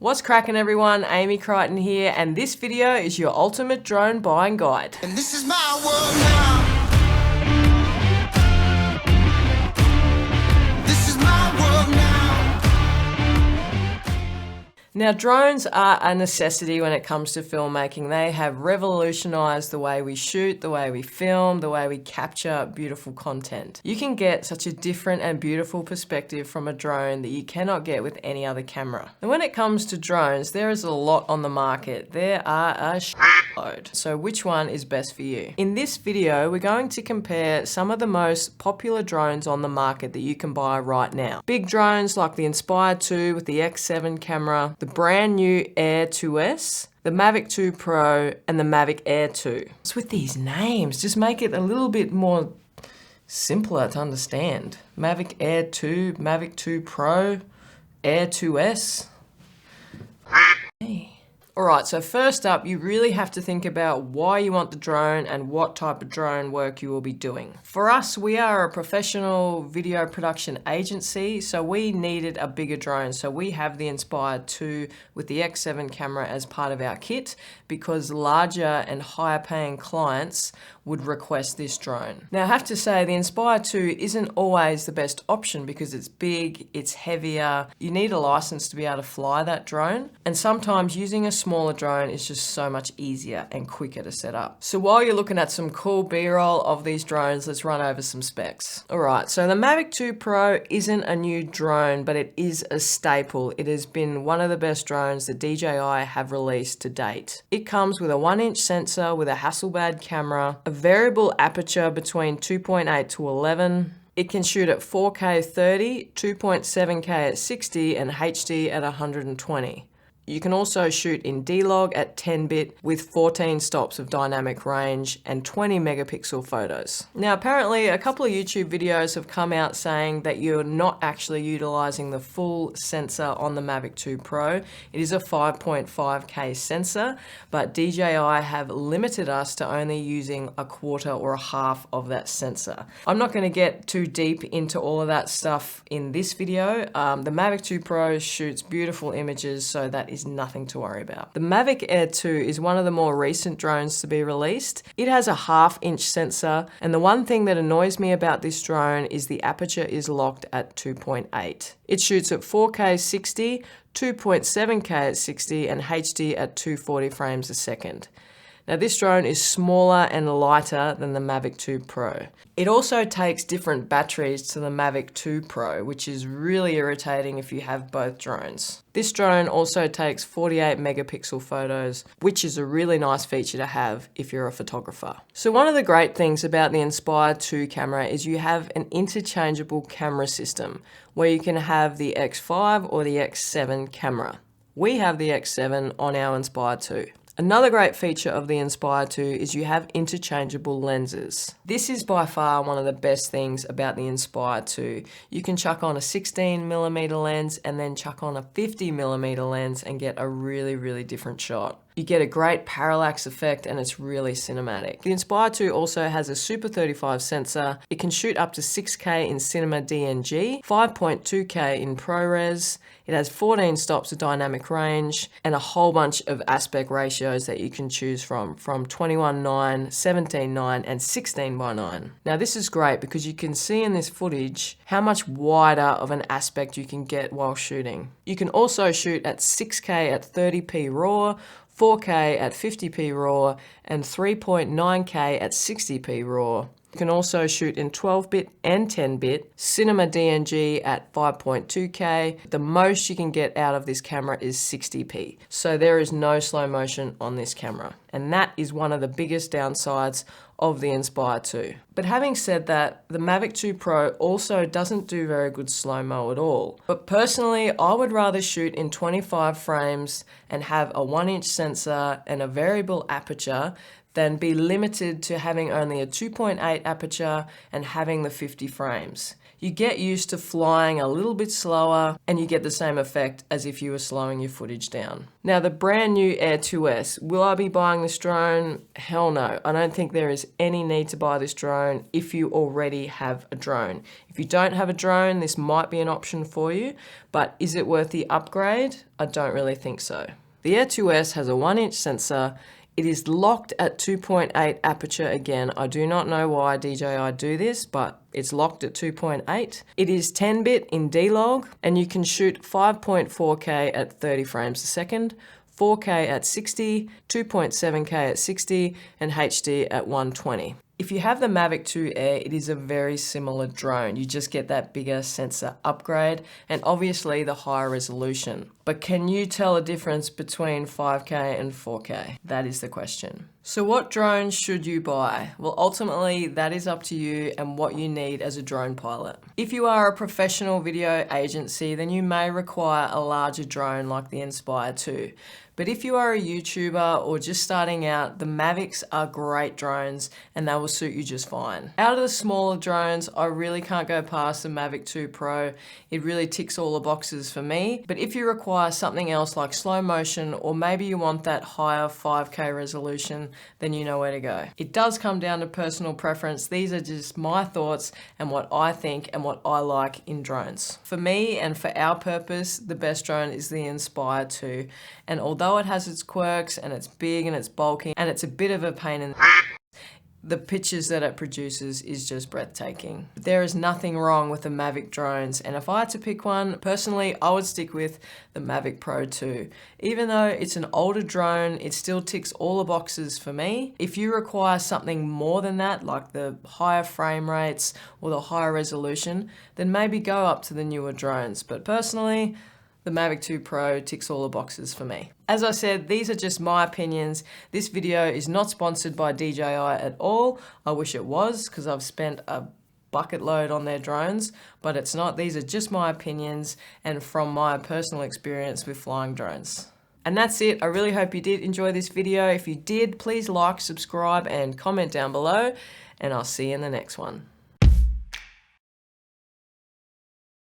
What's cracking everyone, Amy Crichton here, and this video is your ultimate drone buying guide. And this is my world now. This is my world now. Now, drones are a necessity when it comes to filmmaking. They have revolutionized the way we shoot, the way we film, the way we capture beautiful content. You can get such a different and beautiful perspective from a drone that you cannot get with any other camera. And when it comes to drones, there is a lot on the market. There are a shitload. So which one is best for you? In this video, we're going to compare some of the most popular drones on the market that you can buy right now. Big drones like the Inspire 2 with the X7 camera, the brand new Air 2S, the Mavic 2 Pro, and the Mavic Air 2. It's with these names, just make it a little bit more simpler to understand. Mavic Air 2, Mavic 2 Pro, Air 2S. Hey. Alright, so first up, you really have to think about why you want the drone and what type of drone work you will be doing. For us, we are a professional video production agency, so we needed a bigger drone. So we have the Inspire 2 with the X7 camera as part of our kit because larger and higher paying clients would request this drone. Now I have to say the Inspire 2 isn't always the best option because it's big, it's heavier, you need a license to be able to fly that drone, and sometimes using a smaller drone is just so much easier and quicker to set up. So while you're looking at some cool B-roll of these drones, let's run over some specs. Alright, so the Mavic 2 Pro isn't a new drone, but it is a staple. It has been one of the best drones that DJI have released to date. It comes with a 1-inch sensor with a Hasselblad camera, a variable aperture between 2.8 to 11. It can shoot at 4K 30, 2.7K at 60, and HD at 120. You can also shoot in D-Log at 10-bit with 14 stops of dynamic range and 20 megapixel photos. Now apparently a couple of YouTube videos have come out saying that you're not actually utilizing the full sensor on the Mavic 2 Pro. It is a 5.5K sensor, but DJI have limited us to only using a quarter or a half of that sensor. I'm not going to get too deep into all of that stuff in this video. The Mavic 2 Pro shoots beautiful images, so that is nothing to worry about. The Mavic Air 2 is one of the more recent drones to be released. It has a 1/2-inch sensor, and the one thing that annoys me about this drone is the aperture is locked at 2.8. It shoots at 4K 60, 2.7K at 60, and HD at 240 frames a second. Now this drone is smaller and lighter than the Mavic 2 Pro. It also takes different batteries to the Mavic 2 Pro, which is really irritating if you have both drones. This drone also takes 48 megapixel photos, which is a really nice feature to have if you're a photographer. So one of the great things about the Inspire 2 camera is you have an interchangeable camera system where you can have the X5 or the X7 camera. We have the X7 on our Inspire 2. Another great feature of the Inspire 2 is you have interchangeable lenses. This is by far one of the best things about the Inspire 2. You can chuck on a 16mm lens and then chuck on a 50mm lens and get a really different shot. You get a great parallax effect and it's really cinematic. The Inspire 2 also has a Super 35 sensor. It can shoot up to 6K in cinema DNG, 5.2K in ProRes. It has 14 stops of dynamic range and a whole bunch of aspect ratios that you can choose from 21:9, 17:9, and 16:9. Now this is great because you can see in this footage how much wider of an aspect you can get while shooting. You can also shoot at 6K at 30p RAW, 4K at 50p RAW, and 3.9K at 60p RAW. You can also shoot in 12-bit and 10-bit, cinema DNG at 5.2K. The most you can get out of this camera is 60p. So there is no slow motion on this camera. And that is one of the biggest downsides of the Inspire 2. But having said that, the Mavic 2 Pro also doesn't do very good slow-mo at all. But personally, I would rather shoot in 25 frames and have a 1-inch sensor and a variable aperture than be limited to having only a 2.8 aperture and having the 50 frames. you get used to flying a little bit slower and you get the same effect as if you were slowing your footage down. Now the brand new Air 2S, will I be buying this drone? Hell no. I don't think there is any need to buy this drone if you already have a drone. If you don't have a drone, this might be an option for you, but is it worth the upgrade? I don't really think so. The Air 2S has a 1-inch sensor. It is locked at 2.8 aperture again. I do not know why DJI do this, but it's locked at 2.8. It is 10-bit in D-Log, and you can shoot 5.4K at 30 frames a second, 4K at 60, 2.7K at 60, and HD at 120. If you have the Mavic 2 Air, it is a very similar drone. You just get that bigger sensor upgrade and obviously the higher resolution. But can you tell a difference between 5K and 4K? That is the question. So what drone should you buy? Well, ultimately that is up to you and what you need as a drone pilot. If you are a professional video agency, then you may require a larger drone like the Inspire 2. But if you are a YouTuber or just starting out, the Mavics are great drones and they will suit you just fine. Out of the smaller drones, I really can't go past the Mavic 2 Pro. It really ticks all the boxes for me. But if you require something else like slow motion, or maybe you want that higher 5K resolution, then you know where to go. It does come down to personal preference. These are just my thoughts and what I think and what I like in drones. For me and for our purpose, the best drone is the Inspire 2. And although it has its quirks and it's big and it's bulky and it's a bit of a pain in the pictures that it produces is just breathtaking. There is nothing wrong with the Mavic drones, and if I had to pick one, personally, I would stick with the Mavic Pro 2. Even though it's an older drone, it still ticks all the boxes for me. If you require something more than that, like the higher frame rates or the higher resolution, then maybe go up to the newer drones. But personally, the Mavic 2 Pro ticks all the boxes for me. As I said, these are just my opinions. This video is not sponsored by DJI at all. I wish it was, because I've spent a bucket load on their drones, but it's not. These are just my opinions and from my personal experience with flying drones. And that's it. I really hope you did enjoy this video. If you did, please like, subscribe, and comment down below, and I'll see you in the next one.